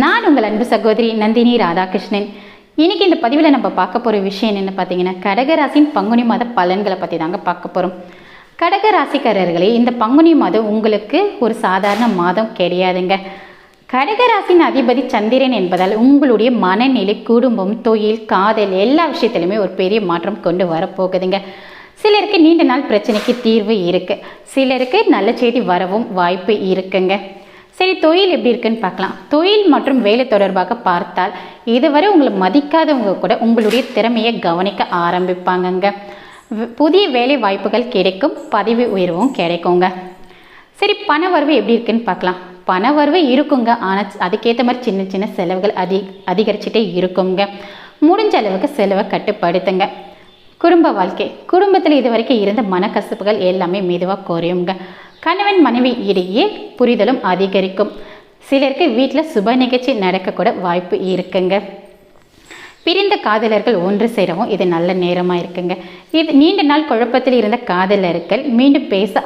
நான் உங்கள் அன்பு சகோதரி நந்தினி ராதாகிருஷ்ணன். இன்னைக்கு இந்த பதிவில் நம்ம பார்க்க போகிற விஷயம் என்னென்னு பார்த்தீங்கன்னா, கடகராசின் பங்குனி மாத பலன்களை பற்றி தாங்க பார்க்க போகிறோம். கடகராசிக்காரர்களே, இந்த பங்குனி மாதம் உங்களுக்கு ஒரு சாதாரண மாதம் கிடையாதுங்க. கடகராசின் அதிபதி சந்திரன் என்பதால் உங்களுடைய மனநிலை, குடும்பம், தொழில், காதல் எல்லா விஷயத்திலுமே ஒரு பெரிய மாற்றம் கொண்டு வரப்போகுதுங்க. சிலருக்கு நீண்ட நாள் பிரச்சனைக்கு தீர்வு இருக்குது, சிலருக்கு நல்ல செய்தி வரவும் வாய்ப்பு இருக்குங்க. சரி, தொழில் எப்படி இருக்குன்னு பார்க்கலாம். தொழில் மற்றும் வேலை தொடர்பாக பார்த்தால், இதுவரை உங்களை மதிக்காதவங்க கூட உங்களுடைய திறமையை கவனிக்க ஆரம்பிப்பாங்கங்க. புதிய வேலை வாய்ப்புகள் கிடைக்கும், பதவி உயர்வும் கிடைக்குங்க. சரி, பண வரவு எப்படி இருக்குன்னு பார்க்கலாம். பண வரவு இருக்குங்க, ஆனால் அதுக்கேற்ற மாதிரி சின்ன சின்ன செலவுகள் அதிகரிச்சுட்டே இருக்குங்க. முடிஞ்ச அளவுக்கு செலவை கட்டுப்படுத்துங்க. குடும்ப வாழ்க்கை, குடும்பத்தில் இது வரைக்கும் இருந்த மனக்கசப்புகள் எல்லாமே மெதுவாக குறையுங்க. கணவன் மனைவி இடையே புரிதலும் அதிகரிக்கும். சிலருக்கு வீட்டில் சுப நிகழ்ச்சி நடக்கக்கூட வாய்ப்பு இருக்குங்க. பிரிந்த காதலர்கள் ஒன்று சேரவும் இது நல்ல நேரமாக இருக்குங்க. இது நீண்ட நாள் குழப்பத்தில் இருந்த காதலர்கள் மீண்டும் பேச